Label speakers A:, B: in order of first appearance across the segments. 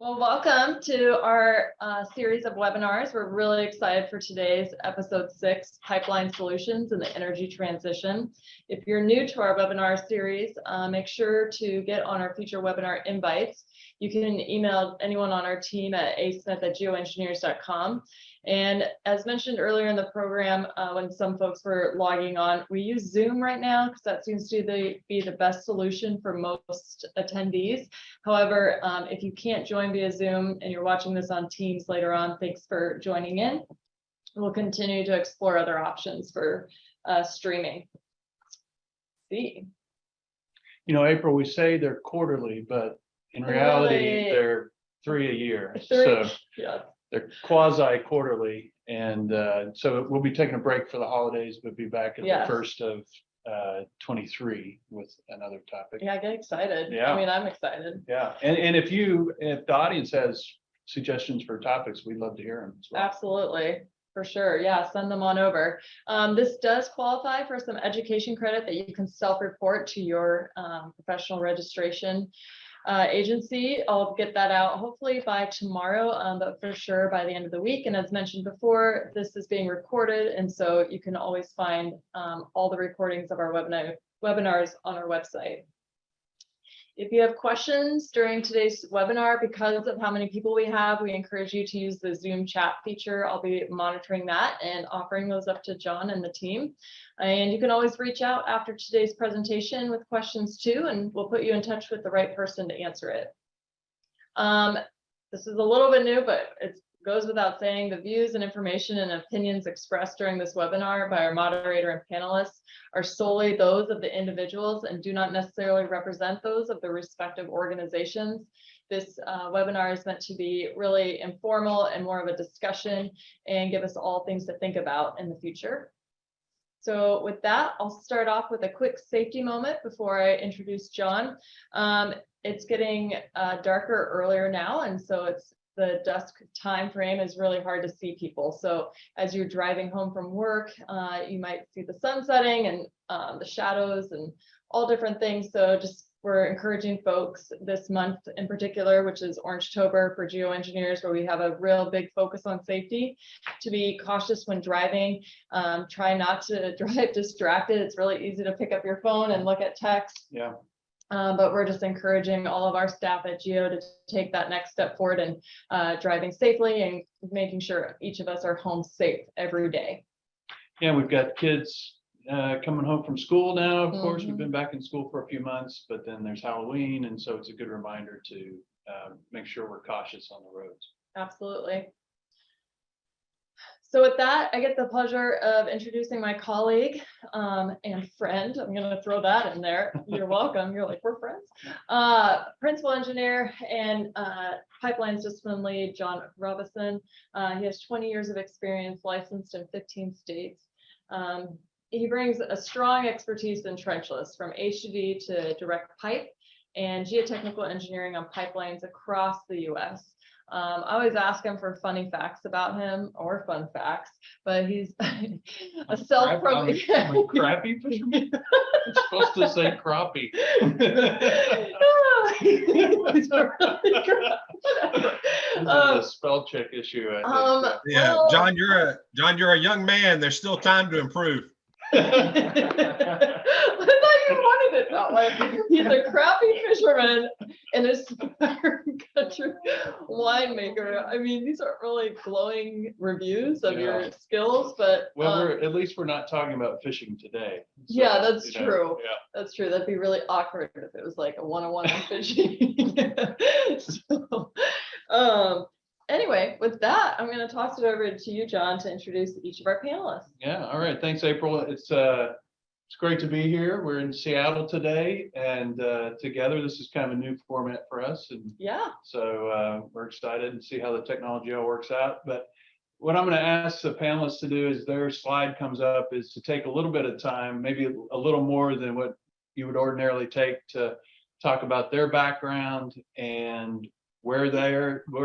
A: Well, welcome to our series of webinars. We're really excited for today's episode 6, Pipeline Solutions in the Energy Transition. If you're new to our webinar series, make sure to get on our future webinar invites. You can email anyone on our team at asmith@geoengineers.com. And as mentioned earlier in the program, when some folks were logging on, we use Zoom right now because that seems to be the best solution for most attendees. However, if you can't join via Zoom and you're watching this on Teams later on, thanks for joining in. We'll continue to explore other options for streaming. See.
B: You know, April, we say they're quarterly, but in reality, they're 3 a year. So
A: yeah.
B: they're quasi quarterly. And so we'll be taking a break for the holidays, but be back at the first of 23 with another topic.
A: Yeah, get excited.
B: Yeah.
A: I mean, I'm excited.
B: Yeah. And if the audience has suggestions for topics, we'd love to hear them as well.
A: Absolutely. For sure. Yeah, send them on over. This does qualify for some education credit that you can self-report to your professional registration agency. I'll get that out hopefully by tomorrow, but for sure by the end of the week. And as mentioned before, this is being recorded, and so you can always find all the recordings of our webinars on our website. If you have questions during today's webinar, because of how many people we have, we encourage you to use the Zoom chat feature. I'll be monitoring that and offering those up to John and the team. And you can always reach out after today's presentation with questions too, and we'll put you in touch with the right person to answer it. This is a little bit new, but it goes without saying, the views and information and opinions expressed during this webinar by our moderator and panelists are solely those of the individuals and do not necessarily represent those of the respective organizations. This webinar is meant to be really informal and more of a discussion and give us all things to think about in the future. So with that, I'll start off with a quick safety moment before I introduce John. It's getting darker earlier now, and so the dusk time frame is really hard to see people. So as you're driving home from work, you might see the sun setting and the shadows and all different things. So we're encouraging folks this month in particular, which is Orangetober for GeoEngineers, where we have a real big focus on safety, to be cautious when driving. Try not to drive distracted. It's really easy to pick up your phone and look at text.
B: Yeah.
A: But we're just encouraging all of our staff at Geo to take that next step forward and driving safely and making sure each of us are home safe every day.
B: Yeah, we've got kids coming home from school now. Of course, we've been back in school for a few months, but then there's Halloween. And so it's a good reminder to make sure we're cautious on the roads.
A: Absolutely. So with that, I get the pleasure of introducing my colleague and friend. I'm going to throw that in there. You're welcome. You're like, we're friends. Principal engineer and pipelines discipline lead, John Robison. He has 20 years of experience, licensed in 15 states. He brings a strong expertise in trenchless, from HDD to direct pipe, and geotechnical engineering on pipelines across the U.S. I always ask him for funny facts about him, or fun facts, but he's a self-proclaimed
B: crappy fisherman. It's supposed to say crappie. This is a spell check issue. I think.
C: Yeah, John, you're a young man. There's still time to improve.
A: I thought you wanted it that way. He's a crappie fisherman and a country winemaker. I mean, these aren't really glowing reviews of your skills, but
B: well, at least we're not talking about fishing today. So,
A: yeah, that's true.
B: Yeah.
A: That's true. That'd be really awkward if it was like a 101 on fishing. So, anyway, with that, I'm going to toss it over to you, John, to introduce each of our panelists.
B: Yeah. All right. Thanks, April. It's great to be here. We're in Seattle today, and together, this is kind of a new format for us. And
A: yeah.
B: So we're excited to see how the technology all works out. But what I'm going to ask the panelists to do is their slide comes up is to take a little bit of time, maybe a little more than what you would ordinarily take, to talk about their background and where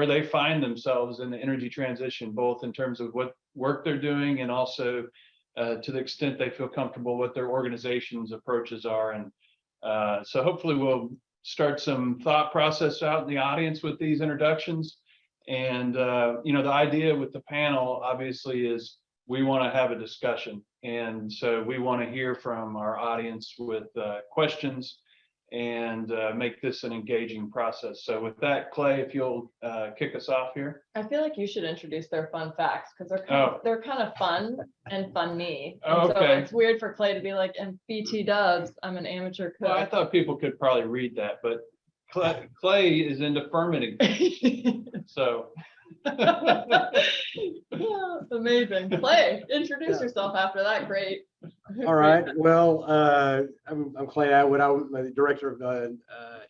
B: they find themselves in the energy transition, both in terms of what work they're doing and also to the extent they feel comfortable what their organization's approaches are. And so hopefully we'll start some thought process out in the audience with these introductions. And, you know, the idea with the panel obviously is we want to have a discussion. And so we want to hear from our audience with questions and make this an engaging process. So with that, Clay, if you'll kick us off here.
A: I feel like you should introduce their fun facts because they're kind of fun and funny. And
B: Oh,
A: so
B: okay.
A: it's weird for Clay to be like, and BT dubs, I'm an amateur cook.
B: Well, I thought people could probably read that, but Clay is into fermenting. So.
A: Yeah, amazing. Clay, introduce yourself after that. Great.
D: All right. Well, I'm Clay Atwood. I'm the director of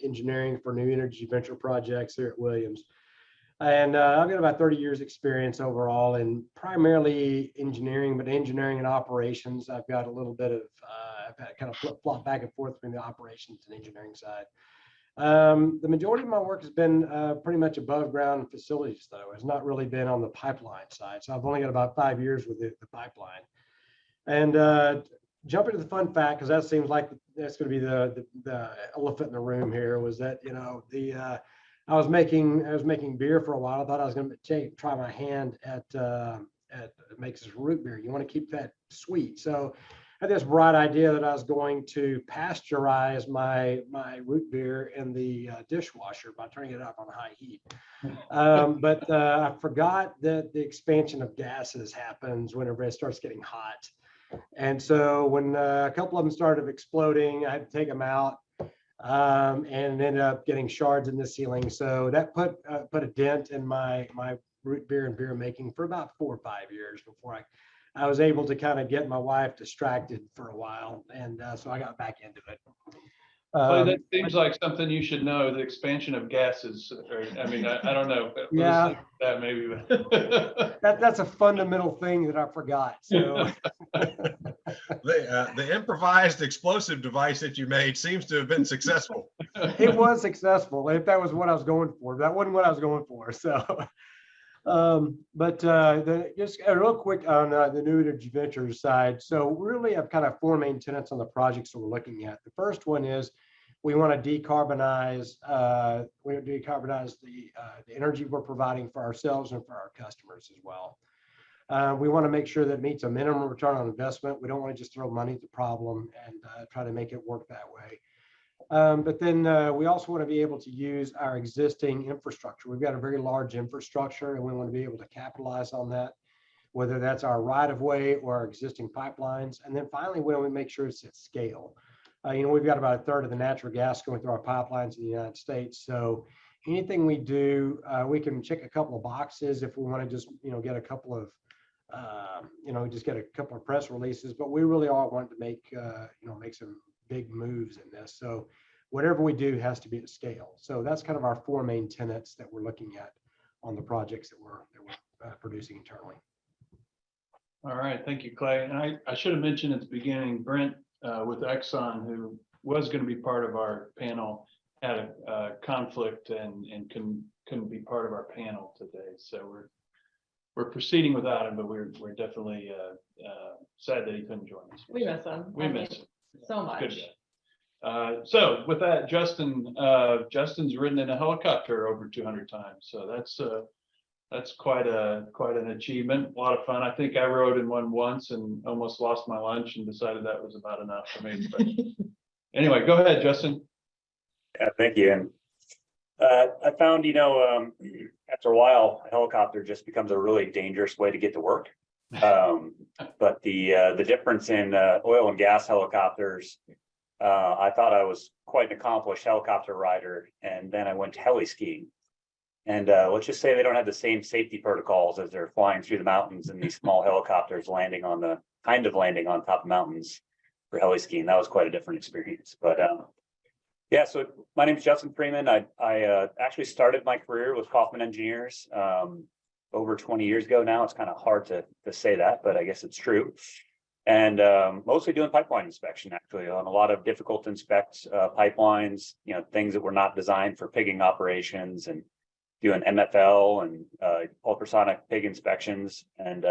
D: engineering for new energy venture projects here at Williams. And I've got about 30 years experience overall in primarily engineering, but engineering and operations. I've got a little bit of, I've had kind of flip-flop back and forth between the operations and engineering side. The majority of my work has been pretty much above ground facilities, though. It's not really been on the pipeline side. So I've only got about 5 years with the pipeline. And jumping to the fun fact, because that seems like that's going to be the elephant in the room here, was that, you know, I was making beer for a while. I thought I was going to try my hand at makes this root beer. You want to keep that sweet. So I had this bright idea that I was going to pasteurize my root beer in the dishwasher by turning it up on high heat. But I forgot that the expansion of gases happens whenever it starts getting hot. And so when a couple of them started exploding, I had to take them out and ended up getting shards in the ceiling. So that put a dent in my root beer and beer making for about 4 or 5 years before I was able to kind of get my wife distracted for a while. And so I got back into it.
B: That seems like something you should know, the expansion of gases. Or, I mean, I don't know.
D: Yeah.
B: That maybe.
D: That's a fundamental thing that I forgot. So
C: The improvised explosive device that you made seems to have been successful.
D: it was successful. If that was what I was going for, that wasn't what I was going for. So, just real quick on the new energy ventures side. So really, I've kind of 4 main tenets on the projects that we're looking at. The first one is we want to decarbonize. The energy we're providing for ourselves and for our customers as well. We want to make sure that it meets a minimum return on investment. We don't want to just throw money at the problem and try to make it work that way. But then we also want to be able to use our existing infrastructure. We've got a very large infrastructure and we want to be able to capitalize on that, whether that's our right of way or our existing pipelines. And then finally, we want to make sure it's at scale. You know, we've got about 1/3 of the natural gas going through our pipelines in the United States. So anything we do, we can check a couple of boxes if we want to just, you know, get a couple of, just get a couple of press releases, but we really all want to make, make some big moves in this. So whatever we do has to be at scale. So that's kind of our 4 main tenets that we're looking at on the projects that we're producing internally.
B: All right, thank you, Clay. And I should have mentioned at the beginning, Brent with Exxon, who was going to be part of our panel, had a conflict and couldn't be part of our panel today. So we're proceeding without him, but we're definitely sad that he couldn't join us.
A: We miss him.
B: We miss him
A: so much.
B: Good guy. So with that, Justin's ridden in a helicopter over 200 times. So that's quite an achievement. A lot of fun. I think I rode in one once and almost lost my lunch and decided that was about enough for me. But anyway, go ahead, Justin.
E: Yeah, thank you. And I found, after a while, a helicopter just becomes a really dangerous way to get to work. But the difference in oil and gas helicopters, I thought I was quite an accomplished helicopter rider, and then I went heli skiing. And let's just say they don't have the same safety protocols as they're flying through the mountains in these small helicopters landing on top of mountains for heli skiing. That was quite a different experience. But yeah, so my name is Justin Freeman. I actually started my career with Coffman Engineers over 20 years ago now. It's kind of hard to say that, but I guess it's true. And mostly doing pipeline inspection, actually, on a lot of difficult to inspect pipelines, things that were not designed for pigging operations, and doing MFL and ultrasonic pig inspections. And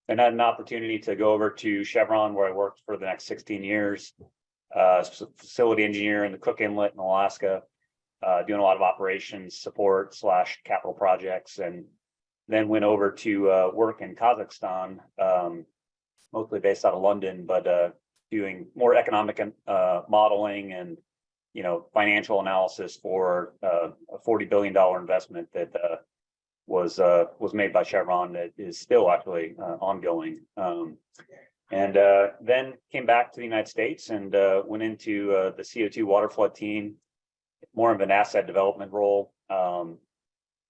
E: had an opportunity to go over to Chevron, where I worked for the next 16 years, facility engineer in the Cook Inlet in Alaska, doing a lot of operations support / capital projects, and then went over to work in Kazakhstan, mostly based out of London, but doing more economic modeling and financial analysis for a $40 billion investment that was made by Chevron that is still actually ongoing. And then came back to the United States and went into the CO2 water flood team, more of an asset development role.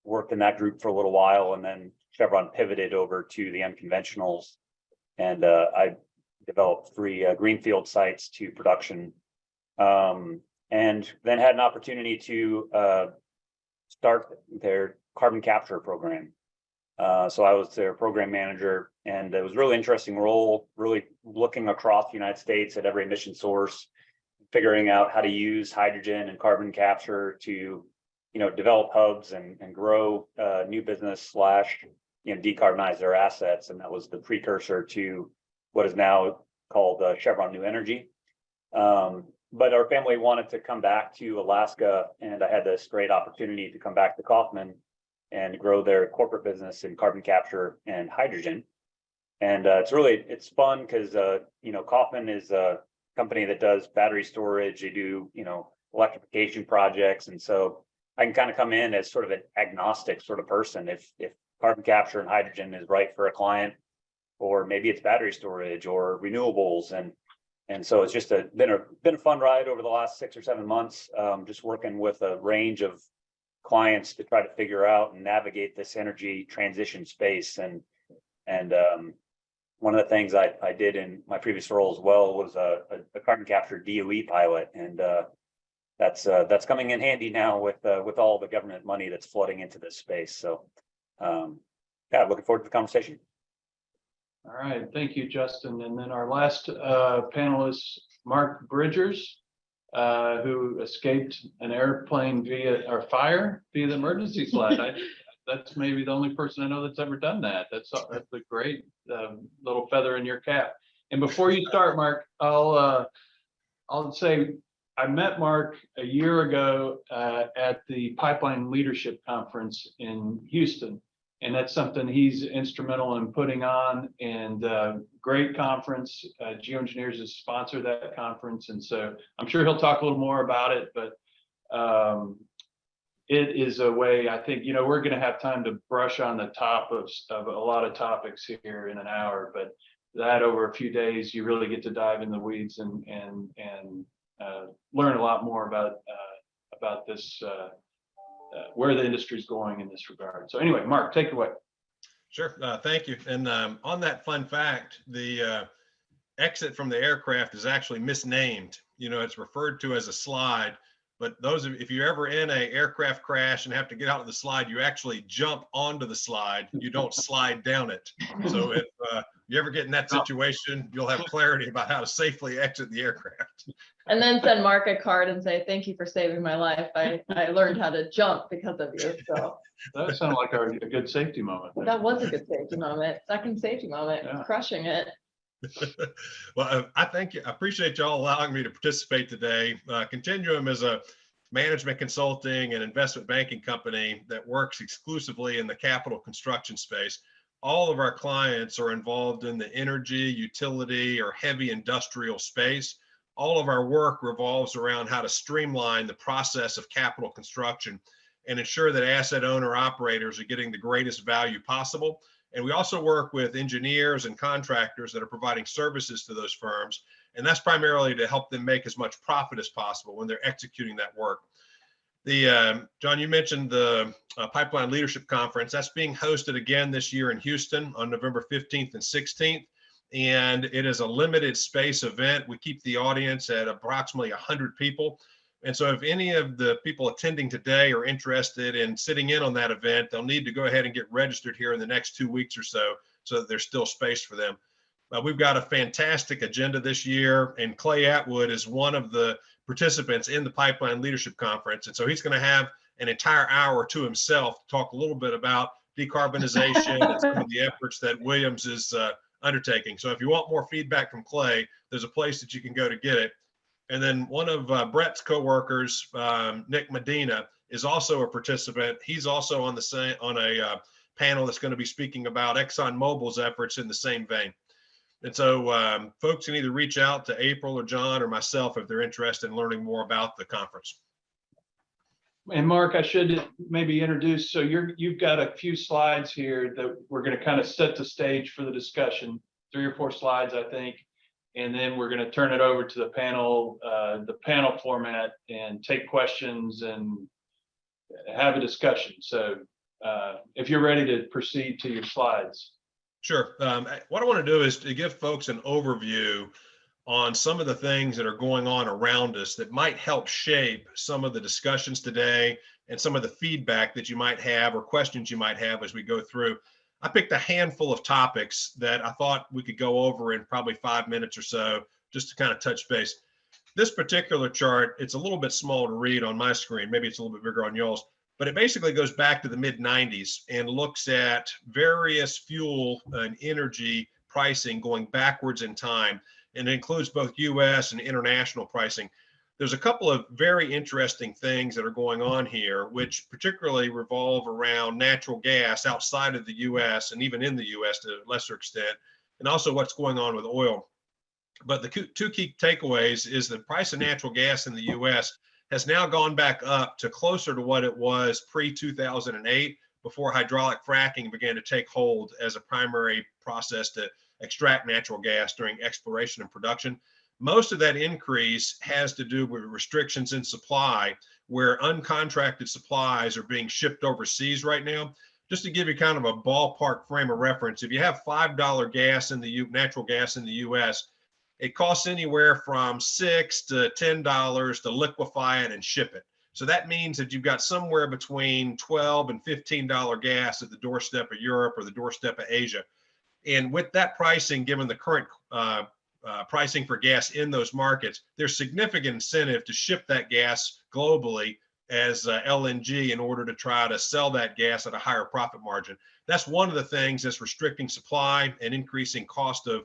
E: Worked in that group for a little while, and then Chevron pivoted over to the unconventionals, and I developed 3 greenfield sites to production, and then had an opportunity to start their carbon capture program. So I was their program manager, and it was a really interesting role, really looking across the United States at every emission source, figuring out how to use hydrogen and carbon capture to develop hubs and grow new business / decarbonize their assets. And that was the precursor to what is now called Chevron New Energy. But our family wanted to come back to Alaska, and I had this great opportunity to come back to Coffman and grow their corporate business in carbon capture and hydrogen. And it's fun because Coffman is a company that does battery storage. They do electrification projects, and so I can kind of come in as sort of an agnostic sort of person. If carbon capture and hydrogen is right for a client, or maybe it's battery storage or renewables, and so it's just been a fun ride over the last 6 or 7 months, just working with a range of clients to try to figure out and navigate this energy transition space. And one of the things I did in my previous role as well was a carbon capture DOE pilot, and that's coming in handy now with all the government money that's flooding into this space. So looking forward to the conversation.
B: All right, thank you, Justin. And then our last panelist, Mark Bridgers, who escaped an airplane fire via the emergency slide. That's maybe the only person I know that's ever done that. That's a great little feather in your cap. And before you start, Mark, I'll say I met Mark a year ago at the Pipeline Leadership Conference in Houston. And that's something he's instrumental in putting on, and great conference. GeoEngineers has sponsored that conference, and so I'm sure he'll talk a little more about it, but it is a way, I think, we're going to have time to brush on the top of a lot of topics here in an hour, but that over a few days, you really get to dive in the weeds and learn a lot more about this, where the industry is going in this regard. So anyway, Mark, take it away.
C: Sure, thank you. And on that fun fact, the exit from the aircraft is actually misnamed. It's referred to as a slide, but if you're ever in an aircraft crash and have to get out of the slide, you actually jump onto the slide. You don't slide down it. So if you ever get in that situation, you'll have clarity about how to safely exit the aircraft.
A: And then send Mark a card and say, thank you for saving my life. I learned how to jump because of you. So
B: That sounded like a good safety moment.
A: that was a good safety moment. Second safety moment,
B: Yeah.
A: Crushing it.
C: Well, I appreciate y'all allowing me to participate today. Continuum is a management consulting and investment banking company that works exclusively in the capital construction space. All of our clients are involved in the energy, utility, or heavy industrial space. All of our work revolves around how to streamline the process of capital construction and ensure that asset owner operators are getting the greatest value possible. And we also work with engineers and contractors that are providing services to those firms. And that's primarily to help them make as much profit as possible when they're executing that work. John, you mentioned the Pipeline Leadership Conference. That's being hosted again this year in Houston on November 15th and 16th. And it is a limited space event. We keep the audience at approximately 100 people. And so if any of the people attending today are interested in sitting in on that event, they'll need to go ahead and get registered here in the next 2 weeks or so that there's still space for them. We've got a fantastic agenda this year, and Clay Atwood is one of the participants in the Pipeline Leadership Conference. And so he's going to have an entire hour to himself to talk a little bit about decarbonization and some of the efforts that Williams is undertaking. So if you want more feedback from Clay, there's a place that you can go to get it. And then one of Brett's coworkers, Nick Medina, is also a participant. He's also on a panel that's going to be speaking about ExxonMobil's efforts in the same vein. And so folks can either reach out to April or John or myself if they're interested in learning more about the conference.
B: And Mark, I should maybe introduce, so you've got a few slides here that we're going to kind of set the stage for the discussion, 3 or 4 slides, I think. And then we're going to turn it over to the panel format, and take questions and have a discussion. So if you're ready to proceed to your slides.
C: Sure. What I want to do is to give folks an overview on some of the things that are going on around us that might help shape some of the discussions today and some of the feedback that you might have or questions you might have as we go through. I picked a handful of topics that I thought we could go over in probably 5 minutes or so, just to kind of touch base. This particular chart, it's a little bit small to read on my screen. Maybe it's a little bit bigger on yours, but it basically goes back to the mid-90s and looks at various fuel and energy pricing going backwards in time. And it includes both US and international pricing. There's a couple of very interesting things that are going on here, which particularly revolve around natural gas outside of the US and even in the US to a lesser extent, and also what's going on with oil. But the 2 key takeaways is the price of natural gas in the US has now gone back up to closer to what it was pre-2008, before hydraulic fracking began to take hold as a primary process to extract natural gas during exploration and production. Most of that increase has to do with restrictions in supply, where uncontracted supplies are being shipped overseas right now. Just to give you kind of a ballpark frame of reference, if you have $5 gas in the natural gas in the US, it costs anywhere from $6 to $10 to liquefy it and ship it. So that means that you've got somewhere between $12 and $15 gas at the doorstep of Europe or the doorstep of Asia. And with that pricing, given the current pricing for gas in those markets, there's significant incentive to ship that gas globally as LNG in order to try to sell that gas at a higher profit margin. That's one of the things that's restricting supply and increasing cost of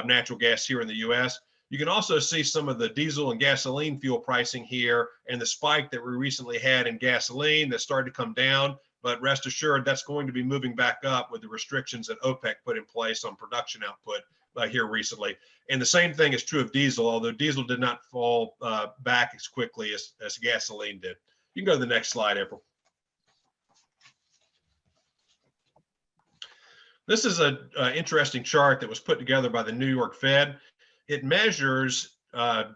C: natural gas here in the US. You can also see some of the diesel and gasoline fuel pricing here, and the spike that we recently had in gasoline that started to come down. But rest assured, that's going to be moving back up with the restrictions that OPEC put in place on production output here recently. And the same thing is true of diesel, although diesel did not fall back as quickly as gasoline did. You can go to the next slide, April. This is an interesting chart that was put together by the New York Fed. It measures the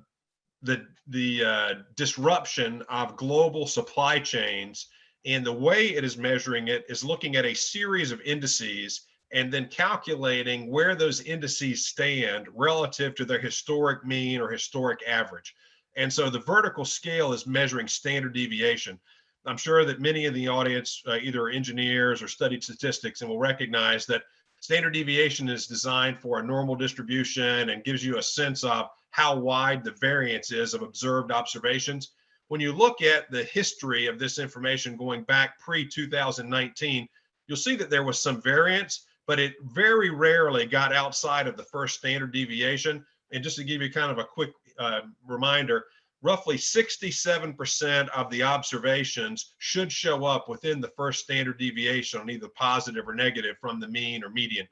C: disruption of global supply chains. And the way it is measuring it is looking at a series of indices and then calculating where those indices stand relative to their historic mean or historic average. And so the vertical scale is measuring standard deviation. I'm sure that many in the audience either are engineers or studied statistics and will recognize that standard deviation is designed for a normal distribution and gives you a sense of how wide the variance is of observed observations. When you look at the history of this information going back pre-2019, you'll see that there was some variance, but it very rarely got outside of the first standard deviation. And just to give you kind of a quick reminder, roughly 67% of the observations should show up within the first standard deviation on either positive or negative from the mean or median.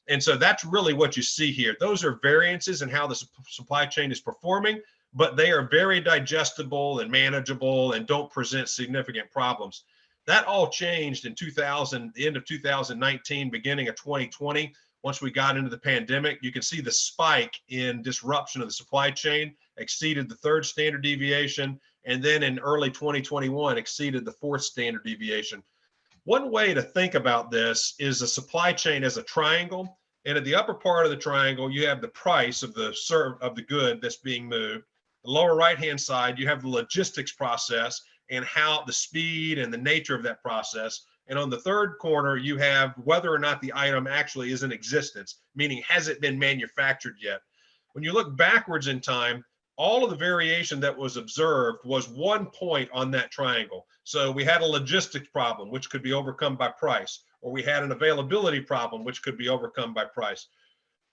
C: And so that's really what you see here. Those are variances in how the supply chain is performing, but they are very digestible and manageable and don't present significant problems. That all changed in the end of 2019, beginning of 2020. Once we got into the pandemic, you can see the spike in disruption of the supply chain exceeded the third standard deviation, and then in early 2021 exceeded the fourth standard deviation. One way to think about this is the supply chain as a triangle, and at the upper part of the triangle you have the price of the good that's being moved. The lower right-hand side you have the logistics process and how the speed and the nature of that process. And on the third corner, you have whether or not the item actually is in existence, meaning has it been manufactured yet? When you look backwards in time, all of the variation that was observed was 1 point on that triangle. So we had a logistics problem, which could be overcome by price, or we had an availability problem, which could be overcome by price.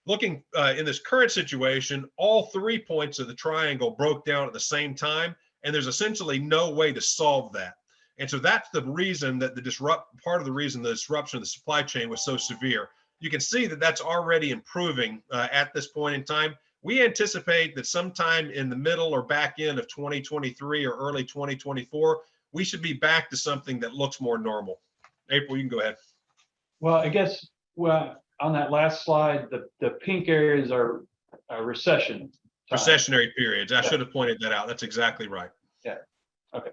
C: looking in this current situation, all 3 points of the triangle broke down at the same time, and there's essentially no way to solve that. And so that's the reason that part of the reason the disruption of the supply chain was so severe. You can see that that's already improving at this point in time. We anticipate that sometime in the middle or back end of 2023 or early 2024, we should be back to something that looks more normal. April, you can go ahead.
B: Well, I guess, well, on that last slide, the pink areas are recession time.
C: Recessionary periods. I
B: Yeah.
C: should have pointed that out. That's exactly right.
B: Yeah. Okay.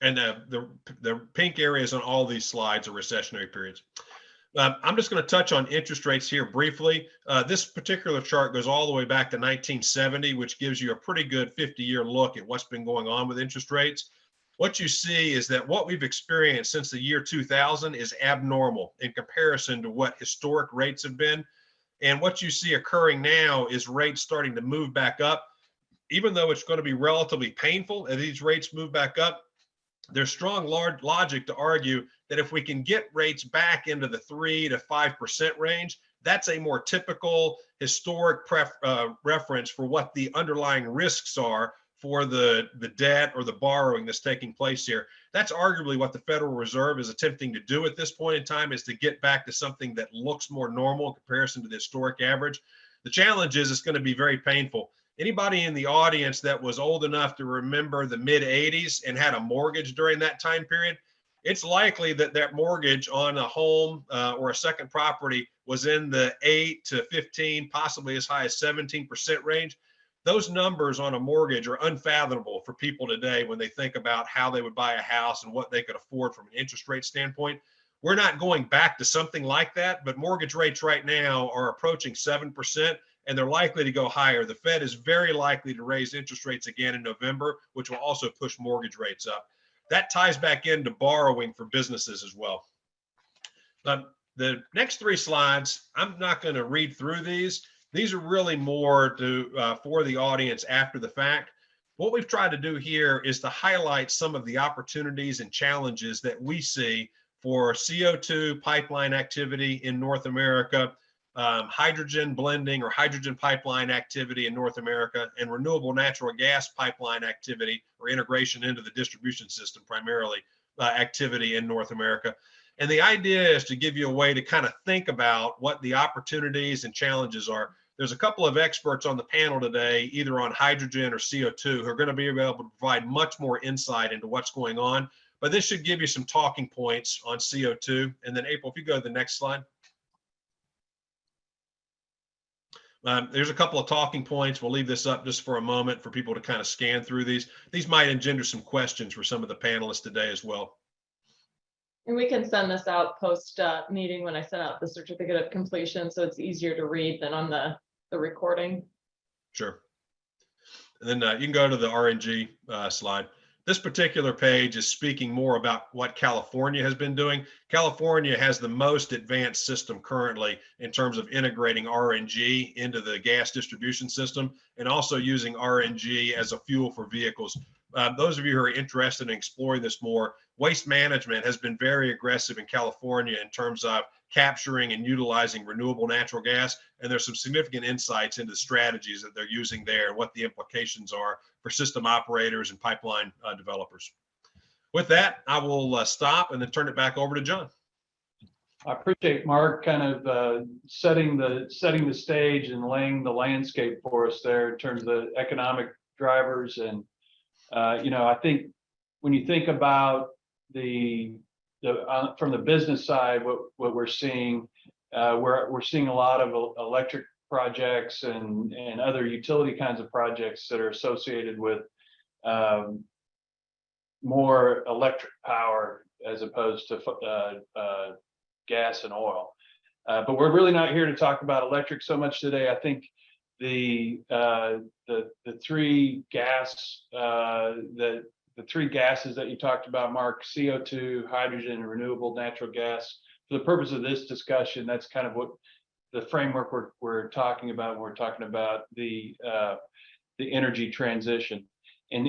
C: And the pink areas on all these slides are recessionary periods. I'm just going to touch on interest rates here briefly. This particular chart goes all the way back to 1970, which gives you a pretty good 50-year look at what's been going on with interest rates. What you see is that what we've experienced since the year 2000 is abnormal in comparison to what historic rates have been. And what you see occurring now is rates starting to move back up. Even though it's going to be relatively painful as these rates move back up, there's strong logic to argue that if we can get rates back into the 3 to 5% range, that's a more typical historic reference for what the underlying risks are for the debt or the borrowing that's taking place here. That's arguably what the Federal Reserve is attempting to do at this point in time, is to get back to something that looks more normal in comparison to the historic average. The challenge is it's going to be very painful. Anybody in the audience that was old enough to remember the mid 80s and had a mortgage during that time period, it's likely that that mortgage on a home or a second property was in the 8 to 15, possibly as high as 17% range. Those numbers on a mortgage are unfathomable for people today when they think about how they would buy a house and what they could afford from an interest rate standpoint. We're not going back to something like that, but mortgage rates right now are approaching 7%. And they're likely to go higher. The Fed is very likely to raise interest rates again in November, which will also push mortgage rates up. That ties back into borrowing for businesses as well. The next 3 slides, I'm not going to read through these. These are really more for the audience after the fact. What we've tried to do here is to highlight some of the opportunities and challenges that we see for CO2 pipeline activity in North America, hydrogen blending or hydrogen pipeline activity in North America, and renewable natural gas pipeline activity or integration into the distribution system, primarily activity in North America. And the idea is to give you a way to kind of think about what the opportunities and challenges are. There's a couple of experts on the panel today, either on hydrogen or CO2, who are going to be able to provide much more insight into what's going on. But this should give you some talking points on CO2. And then April, if you go to the next slide. There's a couple of talking points. We'll leave this up just for a moment for people to kind of scan through these. These might engender some questions for some of the panelists today as well.
A: And we can send this out post meeting when I send out the certificate of completion, so it's easier to read than on the recording.
C: Sure. And then you can go to the RNG slide. This particular page is speaking more about what California has been doing. California has the most advanced system currently in terms of integrating RNG into the gas distribution system and also using RNG as a fuel for vehicles. Those of you who are interested in exploring this more, Waste Management has been very aggressive in California in terms of capturing and utilizing renewable natural gas. And there's some significant insights into the strategies that they're using there and what the implications are for system operators and pipeline developers. With that, I will stop and then turn it back over to John.
B: I appreciate Mark kind of setting the stage and laying the landscape for us there in terms of the economic drivers. And I think when you think about from the business side, what we're seeing, we're seeing a lot of electric projects and other utility kinds of projects that are associated with more electric power as opposed to gas and oil. But we're really not here to talk about electric so much today. I think the 3 gases that you talked about, Mark, CO2, hydrogen, and renewable natural gas. For the purpose of this discussion, that's kind of what the framework we're talking about when we're talking about the energy transition. And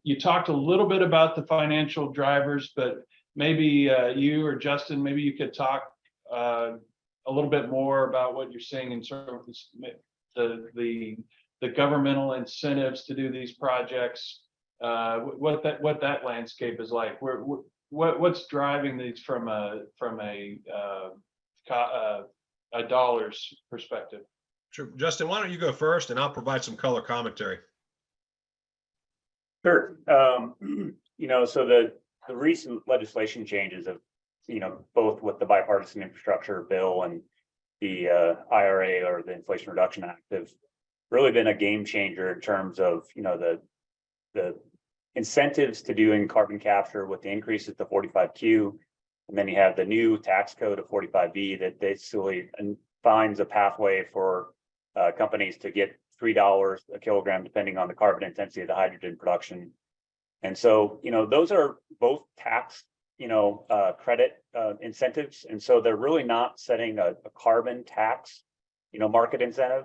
B: you talked a little bit about the financial drivers, but maybe you or Justin, maybe you could talk a a little bit more about what you're seeing in terms of the governmental incentives to do these projects? What that landscape is like? What's driving these from a dollars perspective?
C: Sure. Justin, why don't you go first and I'll provide some color commentary.
E: Sure. So the recent legislation changes of, both with the bipartisan infrastructure bill and the IRA, or the Inflation Reduction Act, have really been a game changer in terms of, the incentives to doing carbon capture with the increase at the 45Q. And then you have the new tax code of 45B that basically finds a pathway for companies to get $3 a kilogram, depending on the carbon intensity of the hydrogen production. And so, those are both tax, credit incentives. And so they're really not setting a carbon tax, market incentive.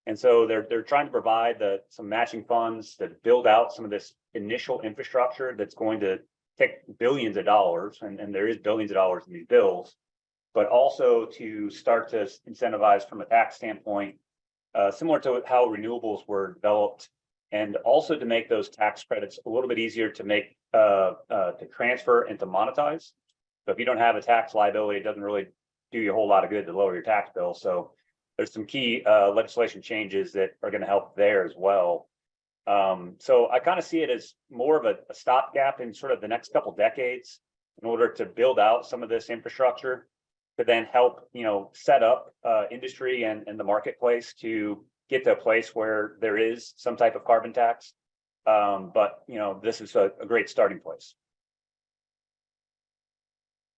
E: And so they're trying to provide some matching funds to build out some of this initial infrastructure that's going to take billions of dollars, and there is billions of dollars in these bills, but also to start to incentivize from a tax standpoint, similar to how renewables were developed, and also to make those tax credits a little bit easier to make to transfer and to monetize. So if you don't have a tax liability, it doesn't really do you a whole lot of good to lower your tax bill. So there's some key legislation changes that are going to help there as well. So I kind of see it as more of a stopgap in sort of the next couple decades in order to build out some of this infrastructure to then help, set up industry and the marketplace to get to a place where there is some type of carbon tax. But this is a great starting place.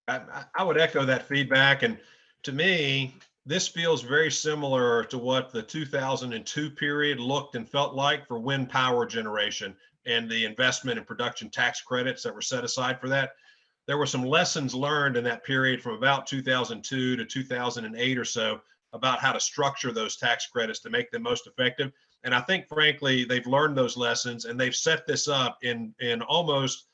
C: I would echo that feedback. And to me, this feels very similar to what the 2002 period looked and felt like for wind power generation and the investment and production tax credits that were set aside for that. There were some lessons learned in that period from about 2002 to 2008 or so about how to structure those tax credits to make them most effective. And I think, frankly, they've learned those lessons and they've set this up in almost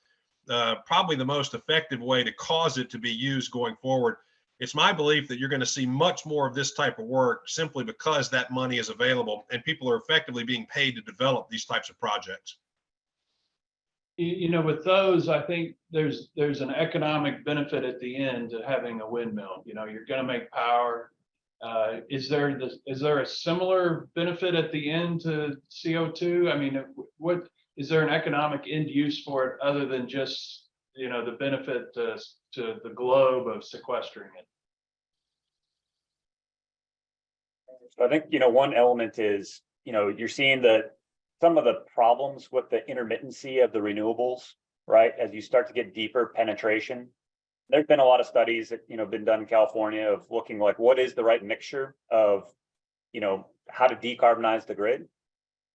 C: probably the most effective way to cause it to be used going forward. It's my belief that you're going to see much more of this type of work simply because that money is available and people are effectively being paid to develop these types of projects.
B: With those, I think there's an economic benefit at the end to having a windmill. You're going to make power. Is there a similar benefit at the end to CO2? I mean, what is there an economic end use for it other than just the benefit to the globe of sequestering it?
E: So I think, one element is, you're seeing some of the problems with the intermittency of the renewables, right? As you start to get deeper penetration, there's been a lot of studies that, been done in California of looking like what is the right mixture of, how to decarbonize the grid.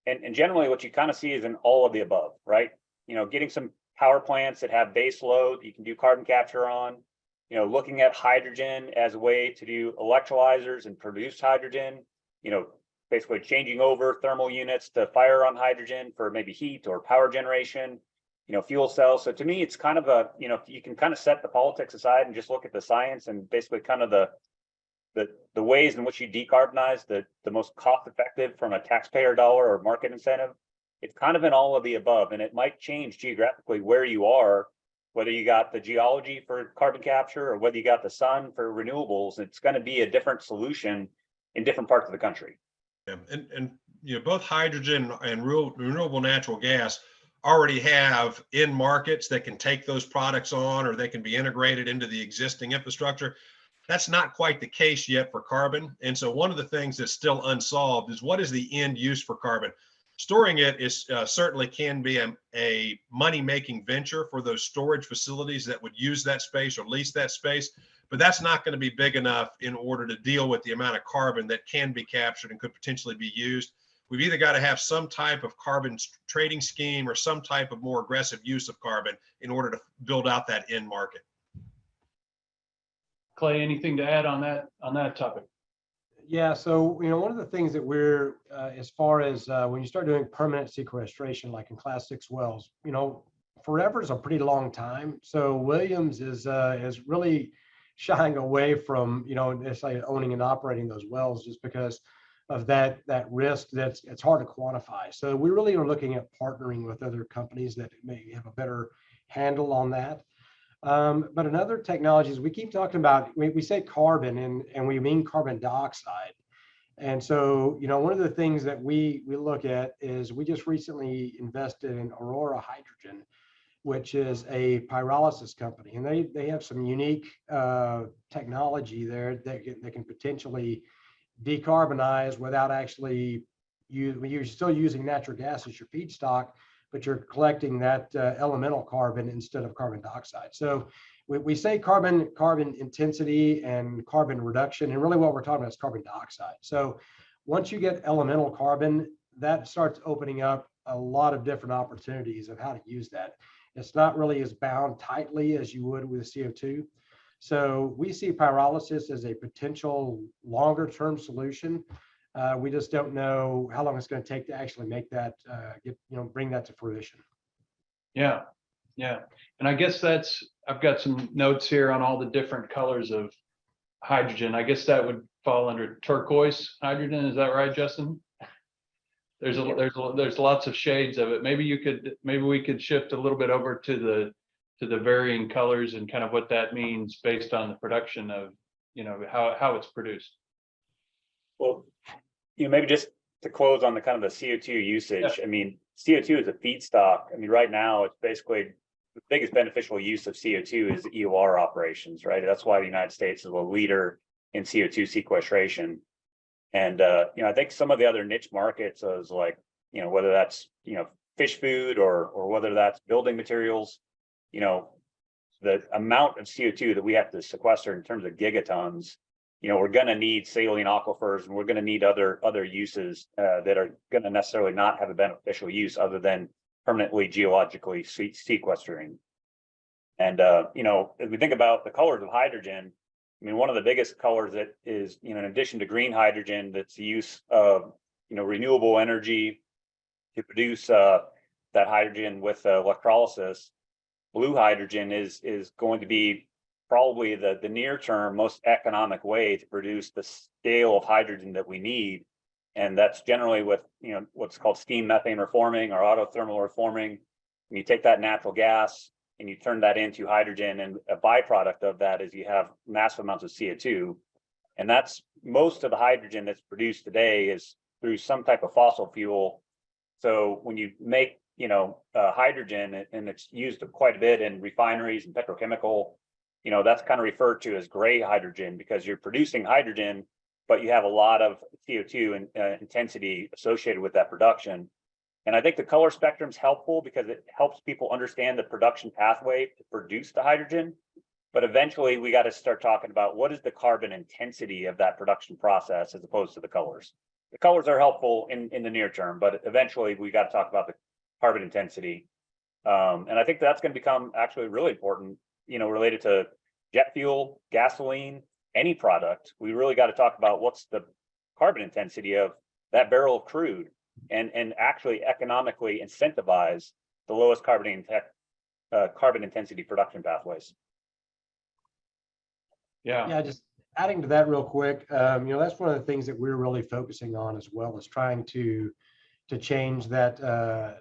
E: And generally what you kind of see is an all of the above, right? Getting some power plants that have base load you can do carbon capture on, looking at hydrogen as a way to do electrolyzers and produce hydrogen, basically changing over thermal units to fire on hydrogen for maybe heat or power generation, fuel cells. So to me, it's kind of you can kind of set the politics aside and just look at the science and basically kind of the ways in which you decarbonize the most cost effective from a taxpayer dollar or market incentive. It's kind of an all of the above, and it might change geographically where you are, whether you got the geology for carbon capture or whether you got the sun for renewables. It's going to be a different solution in different parts of the country.
C: Yeah. And both hydrogen and renewable natural gas already have in markets that can take those products on, or they can be integrated into the existing infrastructure. That's not quite the case yet for carbon. And so one of the things that's still unsolved is what is the end use for carbon? Storing it is certainly can be a money-making venture for those storage facilities that would use that space or lease that space, but that's not going to be big enough in order to deal with the amount of carbon that can be captured and could potentially be used. We've either got to have some type of carbon trading scheme or some type of more aggressive use of carbon in order to build out that end market.
B: Clay, anything to add on that topic?
D: Yeah, so one of the things that we're as far as when you start doing permanent sequestration, like in Class 6 wells, forever is a pretty long time. So Williams is really shying away from, necessarily owning and operating those wells just because of that risk it's hard to quantify. So we really are looking at partnering with other companies that may have a better handle on that. But another technologies we keep talking about, we say carbon and we mean carbon dioxide. And so, one of the things that we look at is we just recently invested in Aurora Hydrogen, which is a pyrolysis company. And they have some unique technology there that can potentially decarbonize without actually, you're still using natural gas as your feedstock, but you're collecting that elemental carbon instead of carbon dioxide. So we say carbon intensity and carbon reduction, and really what we're talking about is carbon dioxide. So once you get elemental carbon, that starts opening up a lot of different opportunities of how to use that. It's not really as bound tightly as you would with CO2. So we see pyrolysis as a potential longer term solution. We just don't know how long it's going to take to actually make that, bring that to fruition.
B: Yeah. And I guess I've got some notes here on all the different colors of hydrogen. I guess that would fall under turquoise hydrogen. Is that right, Justin? There's lots of shades of it. Maybe we could shift a little bit over to the varying colors and kind of what that means based on the production of, how it's produced.
E: Well, maybe just to close on the kind of the CO2 usage. Yeah. I mean, CO2 is a feedstock. I mean, right now it's basically the biggest beneficial use of CO2 is EOR operations, right? That's why the United States is a leader in CO2 sequestration. And, I think some of the other niche markets is like, whether that's, fish food or whether that's building materials, the amount of CO2 that we have to sequester in terms of gigatons, we're going to need saline aquifers and we're going to need other uses that are going to necessarily not have a beneficial use other than permanently geologically sequestering. And, as we think about the colors of hydrogen, I mean, one of the biggest colors that is, in addition to green hydrogen, that's the use of, renewable energy to produce that hydrogen with electrolysis. Blue hydrogen is going to be probably the near term most economic way to produce the scale of hydrogen that we need. And that's generally with, what's called steam methane reforming or autothermal reforming. And you take that natural gas and you turn that into hydrogen, and a byproduct of that is you have massive amounts of CO2. And that's most of the hydrogen that's produced today is through some type of fossil fuel. So when you make, hydrogen, and it's used quite a bit in refineries and petrochemical, that's kind of referred to as gray hydrogen because you're producing hydrogen, but you have a lot of CO2 and intensity associated with that production. And I think the color spectrum is helpful because it helps people understand the production pathway to produce the hydrogen. But eventually we got to start talking about what is the carbon intensity of that production process as opposed to the colors. The colors are helpful in the near term, but eventually we got to talk about the carbon intensity. And I think that's going to become actually really important, related to jet fuel, gasoline, any product. We really got to talk about what's the carbon intensity of that barrel of crude and actually economically incentivize the lowest carbon intensity production pathways.
D: Yeah, just adding to that real quick, that's one of the things that we're really focusing on as well, is trying to change that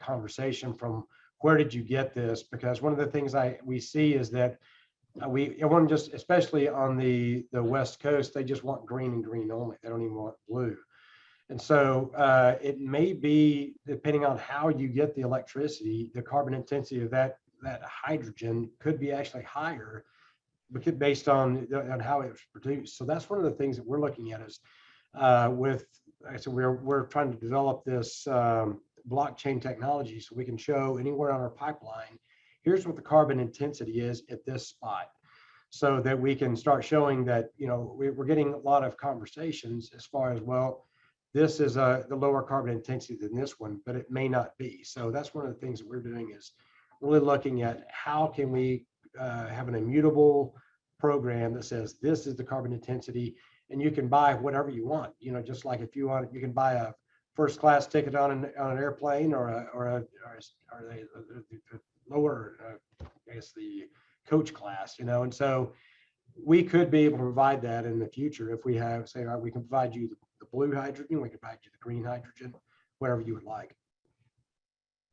D: conversation from where did you get this? Because one of the things we see is that everyone just, especially on the West Coast, they just want green and green only. They don't even want blue. And so it may be, depending on how you get the electricity, the carbon intensity of that hydrogen could be actually higher based on how it was produced. So that's one of the things that we're looking at is we're trying to develop this blockchain technology so we can show anywhere on our pipeline, here's what the carbon intensity is at this spot, so that we can start showing that, we're getting a lot of conversations as far as, well, this is the lower carbon intensity than this one, but it may not be. So that's one of the things that we're doing is really looking at how can we have an immutable program that says this is the carbon intensity, and you can buy whatever you want. Just like if you want, you can buy a first class ticket on an airplane or a lower, I guess the coach class. And so we could be able to provide that in the future if we have, say, we can provide you the blue hydrogen, we can provide you the green hydrogen, whatever you would like.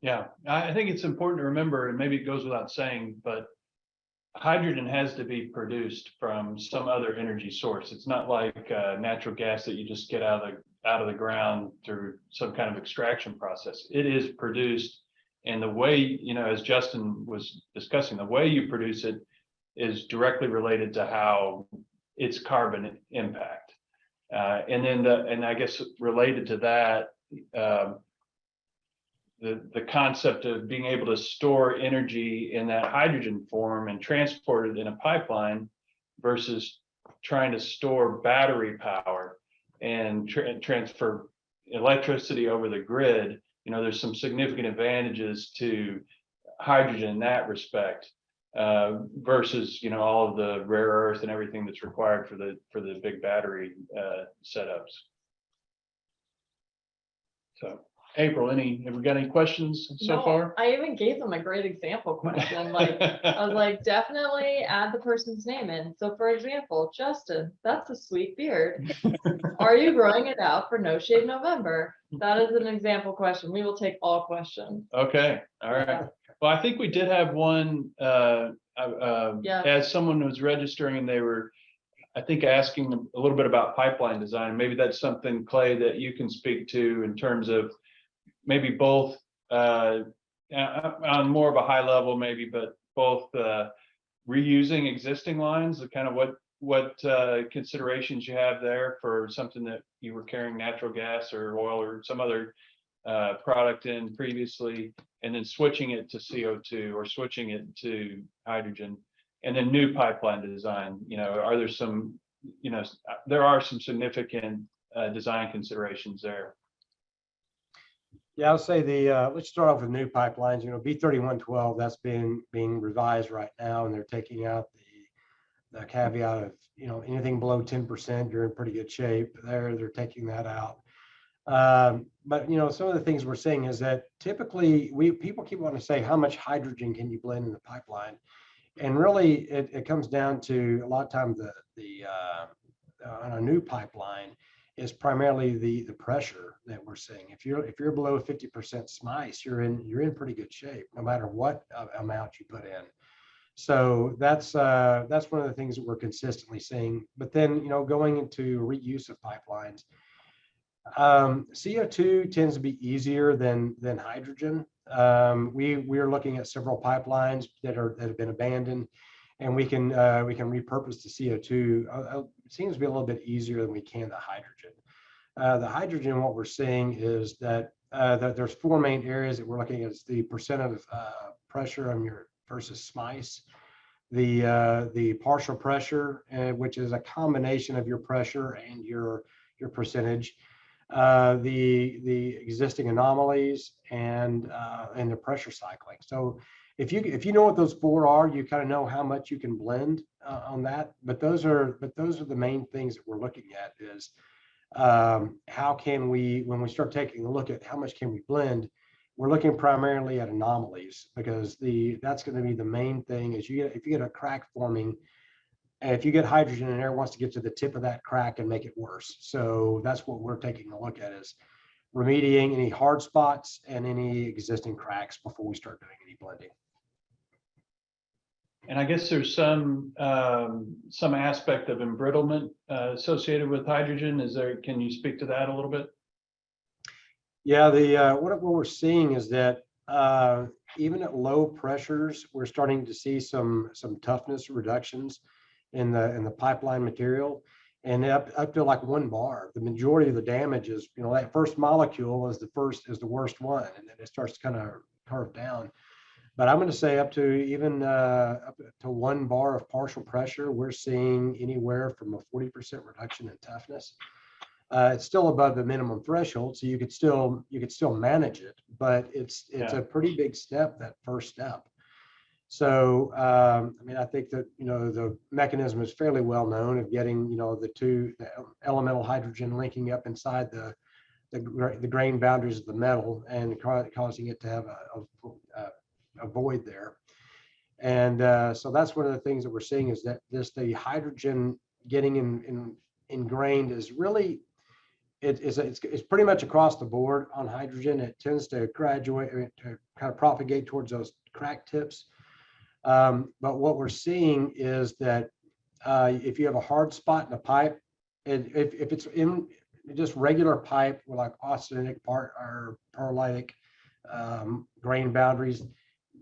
B: Yeah, I think it's important to remember, and maybe it goes without saying, but hydrogen has to be produced from some other energy source. It's not like natural gas that you just get out of the ground through some kind of extraction process. It is produced, and the way, you know, as Justin was discussing, the way you produce it is directly related to how its carbon impact. And then and I guess related to that, the concept of being able to store energy in that hydrogen form and transport it in a pipeline versus trying to store battery power and transfer electricity over the grid. You know, there's some significant advantages to hydrogen in that respect, versus, you know, all of the rare earth and everything that's required for the big battery setups. So, April, have we got any questions so
A: No,
B: far?
A: I even gave them a great example question. Like, I was like, definitely add the person's name in. So for example, Justin, that's a sweet beard. Are you growing it out for No Shave November? That is an example question. We will take all questions.
B: Okay, all right. Well, I think we did have one,
A: Yeah.
B: as someone was registering, they were, I think, asking a little bit about pipeline design. Maybe that's something, Clay, that you can speak to in terms of maybe both on more of a high level, maybe, but both reusing existing lines, the kind of what considerations you have there for something that you were carrying natural gas or oil or some other product in previously, and then switching it to CO2 or switching it to hydrogen, and then new pipeline design. You know, are there some, you know, there are some significant design considerations there.
D: Yeah, I'll say let's start off with new pipelines. You know, B3112, that's being revised right now, and they're taking out the caveat of, you know, anything below 10%, you're in pretty good shape. They're taking that out. But you know, some of the things we're seeing is that typically people keep wanting to say, how much hydrogen can you blend in the pipeline? And really, it comes down to a lot of times on a new pipeline is primarily the pressure that we're seeing. If you're below 50% SMICE, you're in pretty good shape, no matter what amount you put in. So that's one of the things that we're consistently seeing. But then, you know, going into reuse of pipelines, CO2 tends to be easier than hydrogen. We're looking at several pipelines that have been abandoned, and we can repurpose the CO2. It seems to be a little bit easier than we can the hydrogen. The hydrogen, what we're seeing is that there's four main areas that we're looking at. It's the percent of pressure on your versus SMICE, the partial pressure, which is a combination of your pressure and your percentage, the existing anomalies, and the pressure cycling. So if you know what those four are, you kind of know how much you can blend on that. But those are the main things that we're looking at is how can we, when we start taking a look at how much can we blend, we're looking primarily at anomalies, because that's going to be the main thing. Is if you get a crack forming, and if you get hydrogen in there, it wants to get to the tip of that crack and make it worse. So that's what we're taking a look at, is remediating any hard spots and any existing cracks before we start doing any blending.
B: And I guess there's some aspect of embrittlement associated with hydrogen. Can you speak to that a little bit?
D: Yeah, what we're seeing is that even at low pressures, we're starting to see some toughness reductions in the pipeline material, and up to like 1 bar. The majority of the damage is, you know, that first molecule is the worst one, and then it starts to kind of curve down. But I'm going to say up to even up to 1 bar of partial pressure, we're seeing anywhere from a 40% reduction in toughness. It's still above the minimum threshold, so you could still manage it, but it's a pretty big step, that first step. So I mean, I think that, you know, the mechanism is fairly well known of getting, you know, the elemental hydrogen linking up inside the grain boundaries of the metal and causing it to have a void there. And so that's one of the things that we're seeing is that the hydrogen getting ingrained is really, it's pretty much across the board on hydrogen. It tends to graduate, to kind of propagate towards those crack tips. But what we're seeing is that if you have a hard spot in a pipe, if it's in just regular pipe with like austenitic or pearlitic grain boundaries,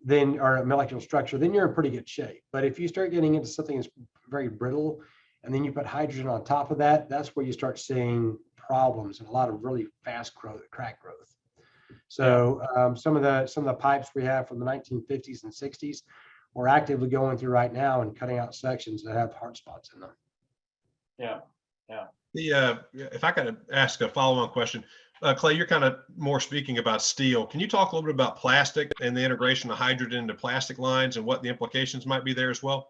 D: then or molecular structure, then you're in pretty good shape. But if you start getting into something that's very brittle, and then you put hydrogen on top of that, that's where you start seeing problems and a lot of really fast growth, crack growth. So some of the pipes we have from the 1950s and 60s, we're actively going through right now and cutting out sections that have hard spots in them.
B: Yeah.
C: If I could ask a follow-on question, Clay, you're kind of more speaking about steel. Can you talk a little bit about plastic and the integration of hydrogen into plastic lines and what the implications might be there as well?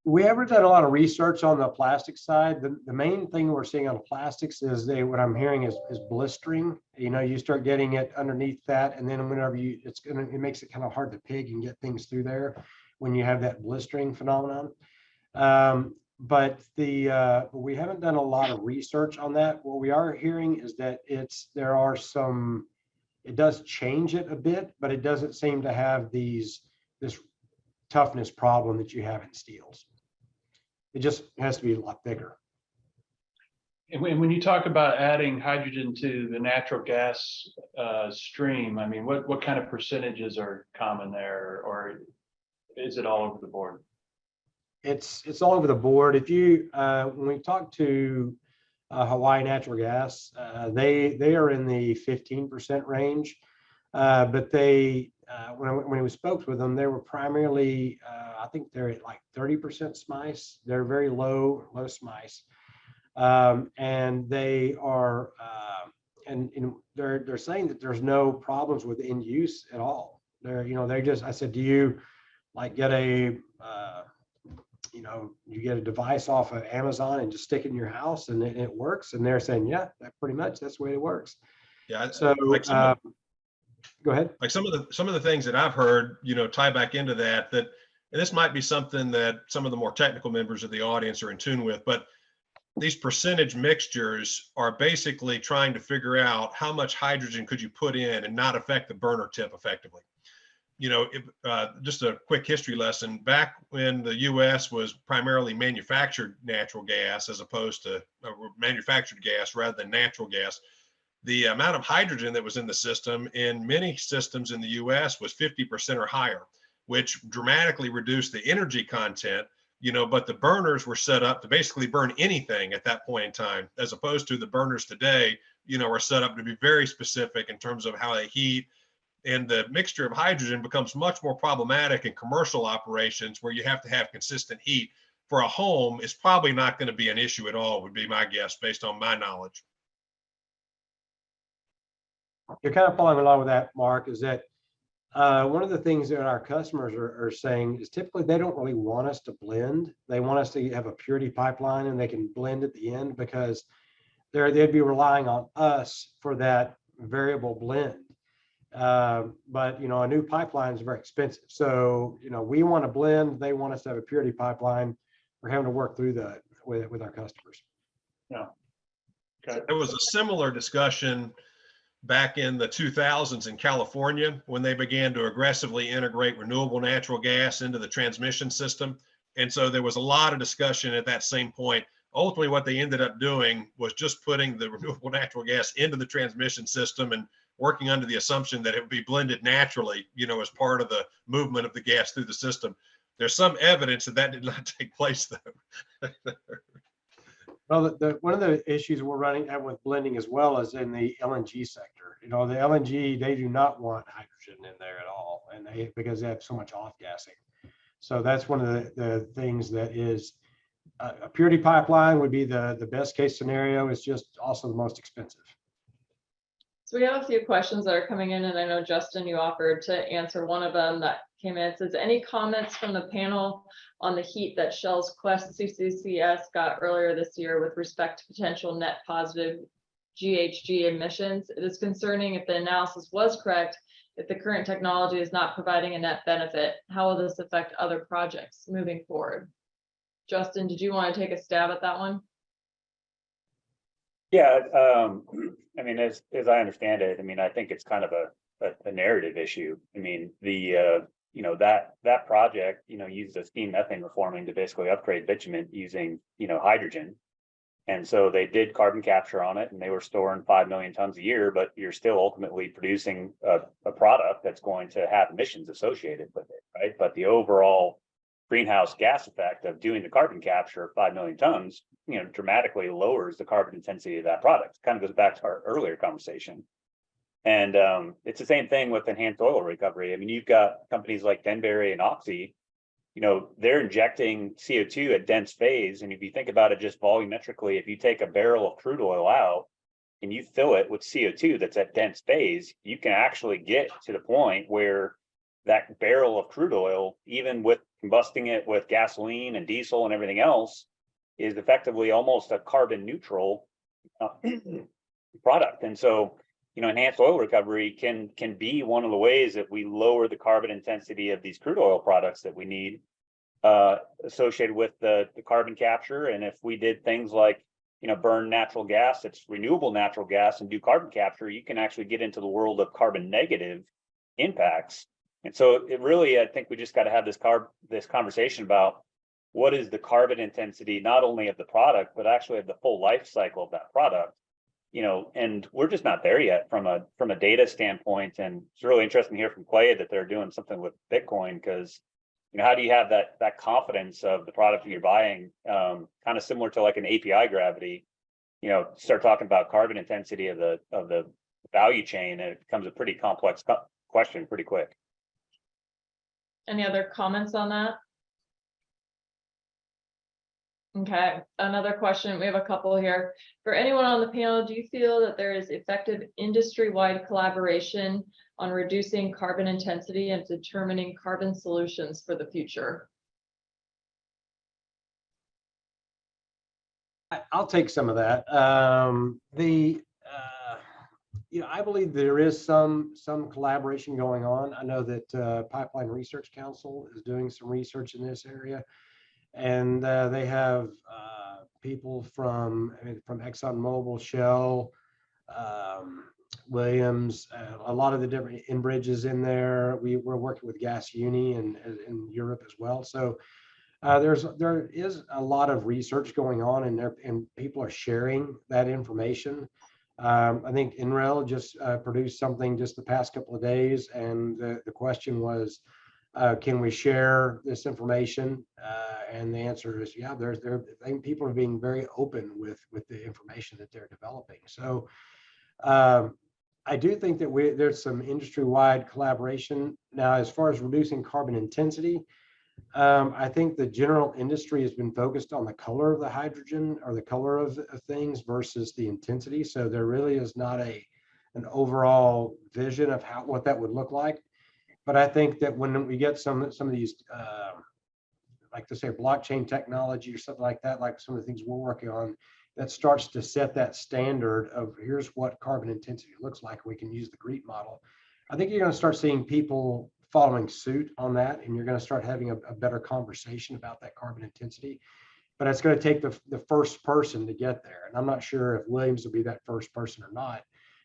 D: We haven't done a lot of research on the plastic side. The main thing we're seeing on the plastics is what I'm hearing is blistering. You know, you start getting it underneath that, and then whenever it makes it kind of hard to pig and get things through there when you have that blistering phenomenon. But we haven't done a lot of research on that. What we are hearing is that it does change it a bit, but it doesn't seem to have this toughness problem that you have in steels. It just has to be a lot thicker.
B: And when you talk about adding hydrogen to the natural gas stream, I mean, what kind of percentages are common there, or is it all over the board?
D: It's all over the board. If you when we talk to Hawaii Natural Gas, they are in the 15% range, but when we spoke with them, they were primarily I think they're at like 30% SMICE. They're very low SMICE, and they are and they're saying that there's no problems with end use at all. I said, do you like get you get a device off of Amazon and just stick it in your house and it works? And they're saying, yeah, that's the way it works.
C: Yeah.
D: So go ahead.
C: Like some of the things that I've heard, tie back into that, and this might be something that some of the more technical members of the audience are in tune with, but these percentage mixtures are basically trying to figure out how much hydrogen could you put in and not affect the burner tip effectively. Just a quick history lesson. Back when the U.S. was primarily manufactured natural gas as opposed to manufactured gas rather than natural gas, the amount of hydrogen that was in the system in many systems in the U.S. was 50% or higher, which dramatically reduced the energy content, but the burners were set up to basically burn anything at that point in time, as opposed to the burners today, are set up to be very specific in terms of how they heat. And the mixture of hydrogen becomes much more problematic in commercial operations where you have to have consistent heat. For a home, it's probably not going to be an issue at all, would be my guess based on my knowledge.
D: You're kind of following along with that, Mark, is that one of the things that our customers are saying is typically they don't really want us to blend. They want us to have a purity pipeline and they can blend at the end because they'd be relying on us for that variable blend. But a new pipeline is very expensive. So, we want to blend, they want us to have a purity pipeline. We're having to work through that with our customers.
B: Yeah. Okay.
C: There was a similar discussion back in the 2000s in California when they began to aggressively integrate renewable natural gas into the transmission system. And so there was a lot of discussion at that same point. Ultimately, what they ended up doing was just putting the renewable natural gas into the transmission system and working under the assumption that it would be blended naturally, as part of the movement of the gas through the system. There's some evidence that did not take place, though.
D: Well, one of the issues we're running at with blending as well is in the LNG sector. The LNG, they do not want hydrogen in there at all, and because they have so much off-gassing. So that's one of the things that is a purity pipeline would be the best case scenario. It's just also the most expensive.
A: So we have a few questions that are coming in, and I know, Justin, you offered to answer one of them that came in. It says, any comments from the panel on the heat that Shell's Quest CCCS got earlier this year with respect to potential net positive GHG emissions? It is concerning if the analysis was correct If the current technology is not providing a net benefit, how will this affect other projects moving forward? Justin, did you want to take a stab at that one?
E: Yeah, I mean, as I understand it, I mean, I think it's kind of a narrative issue. I mean, you know, that project, you know, used a steam methane reforming to basically upgrade bitumen using, you know, hydrogen. And so they did carbon capture on it and they were storing 5 million tons a year, but you're still ultimately producing a product that's going to have emissions associated with it, right? But the overall greenhouse gas effect of doing the carbon capture of 5 million tons, you know, dramatically lowers the carbon intensity of that product. Kind of goes back to our earlier conversation. And it's the same thing with enhanced oil recovery. I mean, you've got companies like Denbury and Oxy, you know, they're injecting CO2 at dense phase. And if you think about it just volumetrically, if you take a barrel of crude oil out and you fill it with CO2 that's at dense phase, you can actually get to the point where that barrel of crude oil, even with combusting it with gasoline and diesel and everything else, is effectively almost a carbon neutral product. And so, you know, enhanced oil recovery can be one of the ways that we lower the carbon intensity of these crude oil products that we need associated with the carbon capture. And if we did things like, you know, burn natural gas, it's renewable natural gas, and do carbon capture, you can actually get into the world of carbon negative impacts. And so it really, I think we just got to have this conversation about what is the carbon intensity, not only of the product, but actually of the full life cycle of that product. You know, and we're just not there yet from a data standpoint. And it's really interesting to hear from Clay that they're doing something with Bitcoin, because, you know, how do you have that confidence of the product that you're buying, kind of similar to like an API gravity, you know, start talking about carbon intensity of the value chain, and it becomes a pretty complex question pretty quick.
A: Any other comments on that? Okay, another question. We have a couple here. For anyone on the panel, do you feel that there is effective industry-wide collaboration on reducing carbon intensity and determining carbon solutions for the future?
D: I'll take some of that. You know, I believe there is some collaboration going on. I know that Pipeline Research Council is doing some research in this area. And they have people from ExxonMobil, Shell, Williams, a lot of the different Enbridges in there. We're working with Gas Uni in Europe as well. So there is a lot of research going on, and people are sharing that information. I think NREL just produced something just the past couple of days, and the question was, can we share this information? And the answer is, yeah, I think people are being very open with the information that they're developing. So I do think that there's some industry-wide collaboration. Now, as far as reducing carbon intensity, I think the general industry has been focused on the color of the hydrogen or the color of things versus the intensity. So there really is not an overall vision of what that would look like. But I think that when we get some of these, like to say blockchain technology or something like that, like some of the things we're working on, that starts to set that standard of here's what carbon intensity looks like. We can use the GREET model. I think you're going to start seeing people following suit on that, and you're going to start having a better conversation about that carbon intensity. But it's going to take the first person to get there. And I'm not sure if Williams will be that first person or not,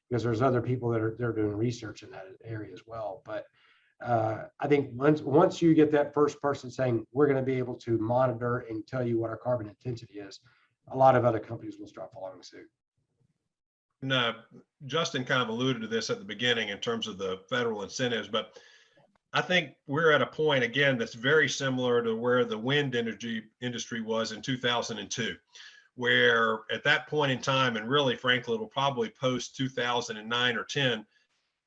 D: because there's other people they're doing research in that area as well. But I think once you get that first person saying, we're going to be able to monitor and tell you what our carbon intensity is, a lot of other companies will start following suit.
C: No, Justin kind of alluded to this at the beginning in terms of the federal incentives, but I think we're at a point, again, that's very similar to where the wind energy industry was in 2002, where at that point in time, and really, frankly, it'll probably post 2009 or 10,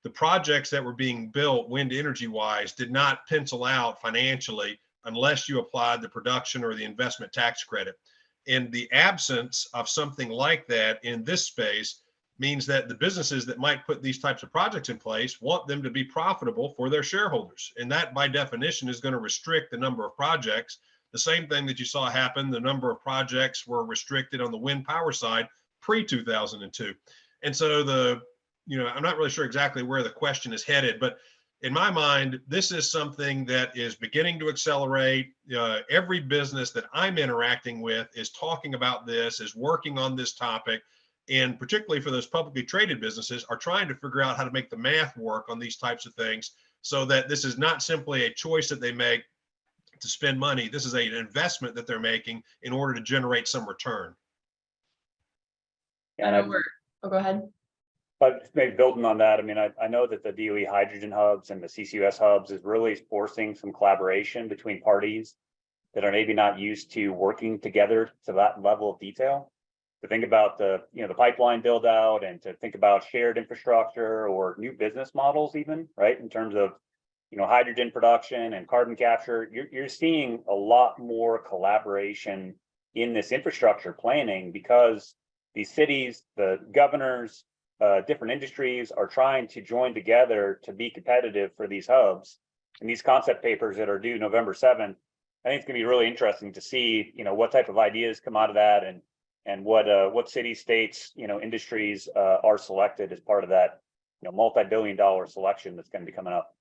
C: the projects that were being built wind energy wise did not pencil out financially unless you applied the production or the investment tax credit. And the absence of something like that in this space means that the businesses that might put these types of projects in place want them to be profitable for their shareholders. And that by definition is going to restrict the number of projects. The same thing that you saw happen, the number of projects were restricted on the wind power side pre-2002. And so I'm not really sure exactly where the question is headed, but in my mind, this is something that is beginning to accelerate. Every business that I'm interacting with is talking about this, is working on this topic. And particularly for those publicly traded businesses, are trying to figure out how to make the math work on these types of things, so that this is not simply a choice that they make to spend money. This is an investment that they're making in order to generate some return.
A: I know go ahead.
E: But maybe building on that, I mean, I know that the DOE hydrogen hubs and the CCUS hubs is really forcing some collaboration between parties that are maybe not used to working together to that level of detail. To think about the pipeline build out, and to think about shared infrastructure or new business models, even, right, in terms of hydrogen production and carbon capture. You're seeing a lot more collaboration in this infrastructure planning, because these cities, the governors, different industries are trying to join together to be competitive for these hubs. And these concept papers that are due November 7th, I think it's going to be really interesting to see what type of ideas come out of that, and what cities, states, industries are selected as part of that multi-billion-dollar selection that's going to be coming up.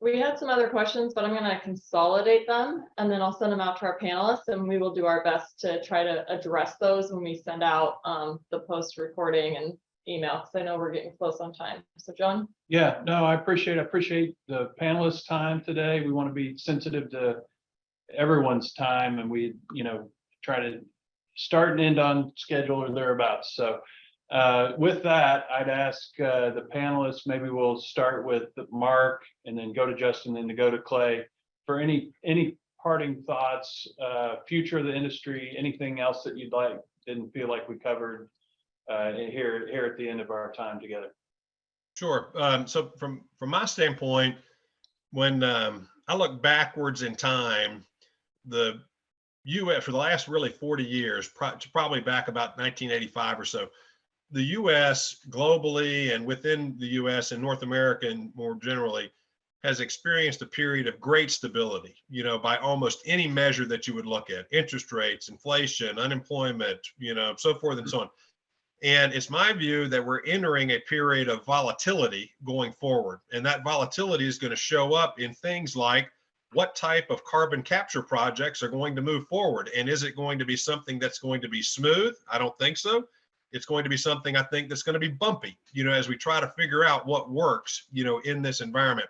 A: We had some other questions, but I'm going to consolidate them, and then I'll send them out to our panelists, and we will do our best to try to address those when we send out the post recording and email, because I know we're getting close on time. So John?
B: Yeah, no, I appreciate the panelists' time today. We want to be sensitive to everyone's time, and we, try to start and end on schedule or thereabouts. So with that, I'd ask the panelists, maybe we'll start with Mark and then go to Justin, then to go to Clay, for any parting thoughts, future of the industry, anything else that you'd like, didn't feel like we covered here at the end of our time together.
C: Sure. So from my standpoint, when I look backwards in time, the U.S. for the last really 40 years, probably back about 1985 or so, the U.S. globally and within the U.S. and North America and more generally has experienced a period of great stability, by almost any measure that you would look at: interest rates, inflation, unemployment, so forth and so on. And it's my view that we're entering a period of volatility going forward. And that volatility is going to show up in things like what type of carbon capture projects are going to move forward. And is it going to be something that's going to be smooth? I don't think so. It's going to be something, I think, that's going to be bumpy, as we try to figure out what works, in this environment.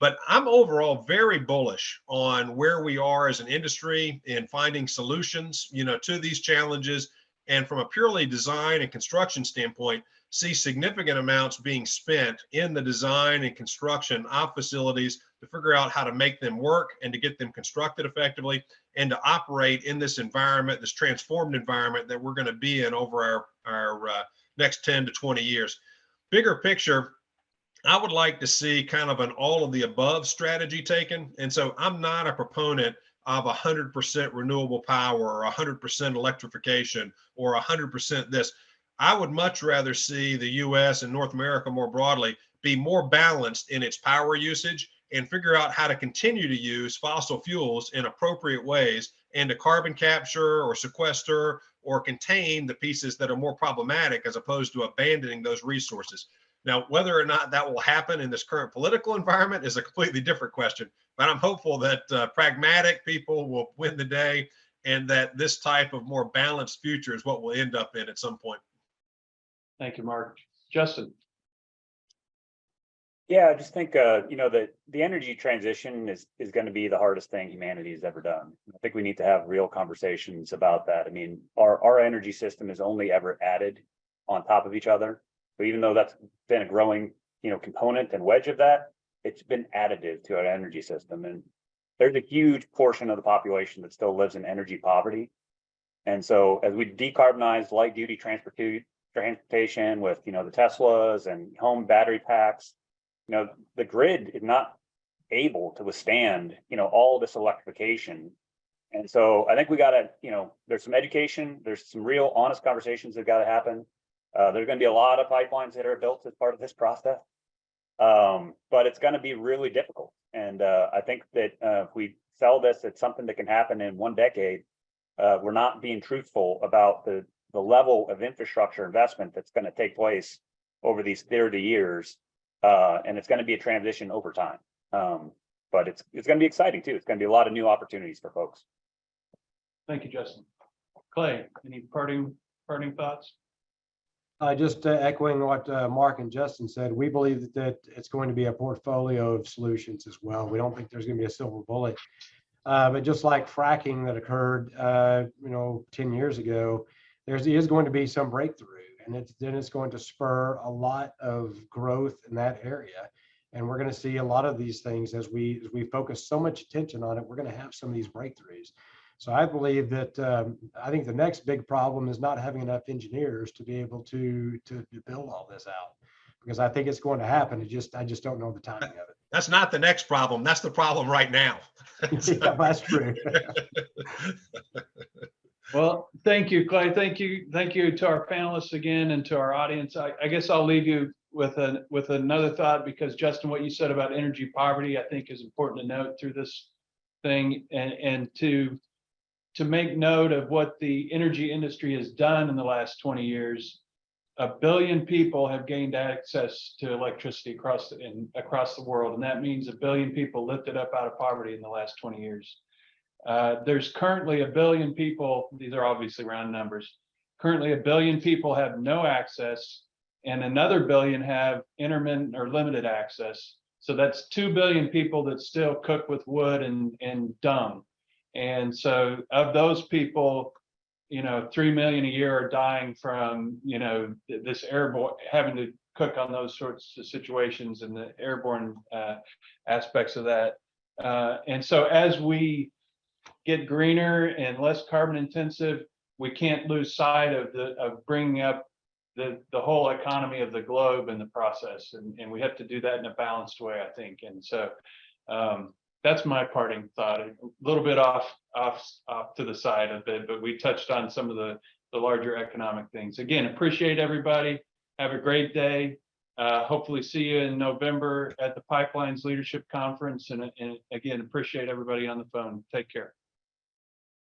C: But I'm overall very bullish on where we are as an industry in finding solutions, to these challenges. And from a purely design and construction standpoint, see significant amounts being spent in the design and construction of facilities to figure out how to make them work and to get them constructed effectively and to operate in this environment, this transformed environment that we're going to be in over our next 10 to 20 years. Bigger picture, I would like to see kind of an all of the above strategy taken. And so I'm not a proponent of 100% renewable power or 100% electrification or 100% this. I would much rather see the US and North America more broadly be more balanced in its power usage and figure out how to continue to use fossil fuels in appropriate ways and to carbon capture or sequester or contain the pieces that are more problematic, as opposed to abandoning those resources. Now, whether or not that will happen in this current political environment is a completely different question, but I'm hopeful that pragmatic people will win the day and that this type of more balanced future is what we'll end up in at some point.
B: Thank you, Mark. Justin.
E: Yeah, I just think, that the energy transition is going to be the hardest thing humanity has ever done. I think we need to have real conversations about that. I mean, our energy system is only ever added on top of each other. So even though that's been a growing, component and wedge of that, it's been additive to our energy system. And there's a huge portion of the population that still lives in energy poverty. And so as we decarbonize light duty transportation with, the Teslas and home battery packs, the grid is not able to withstand, all this electrification. And so I think we got to, there's some education, there's some real honest conversations that got to happen. There's going to be a lot of pipelines that are built as part of this process, but it's going to be really difficult. And I think that if we sell this as something that can happen in 1 decade, we're not being truthful about the level of infrastructure investment that's going to take place over these 30 years And it's going to be a transition over time. But it's going to be exciting too. It's going to be a lot of new opportunities for folks.
B: Thank you, Justin. Clay, any parting thoughts?
D: Just echoing what Mark and Justin said, we believe that it's going to be a portfolio of solutions as well. We don't think there's going to be a silver bullet. But just like fracking that occurred, 10 years ago, there is going to be some breakthrough, and it's going to spur a lot of growth in that area. And we're going to see a lot of these things as we focus so much attention on it. We're going to have some of these breakthroughs. So I believe that I think the next big problem is not having enough engineers to be able to build all this out, because I think it's going to happen. I just don't know the timing of it.
C: That's not the next problem. That's the problem right now.
D: Yeah, that's true.
B: Well, thank you, Clay. Thank you to our panelists again and to our audience. I guess I'll leave you with another thought, because Justin, what you said about energy poverty, I think is important to note through this thing, and to make note of what the energy industry has done in the last 20 years. 1 billion people have gained access to electricity across the world, and that means 1 billion people lifted up out of poverty in the last 20 years. There's currently 1 billion people, these are obviously round numbers, currently 1 billion people have no access, and another 1 billion have intermittent or limited access. So that's 2 billion people that still cook with wood and dung. And so of those people, 3 million a year are dying from, this airborne, having to cook on those sorts of situations and the airborne aspects of that. And so as we get greener and less carbon intensive, we can't lose sight of bringing up the whole economy of the globe in the process. And we have to do that in a balanced way, I think. And so that's my parting thought. A little bit off to the side a bit, but we touched on some of the larger economic things. Again, appreciate everybody. Have a great day. Hopefully see you in November at the Pipelines Leadership Conference. And again, appreciate everybody on the phone. Take care.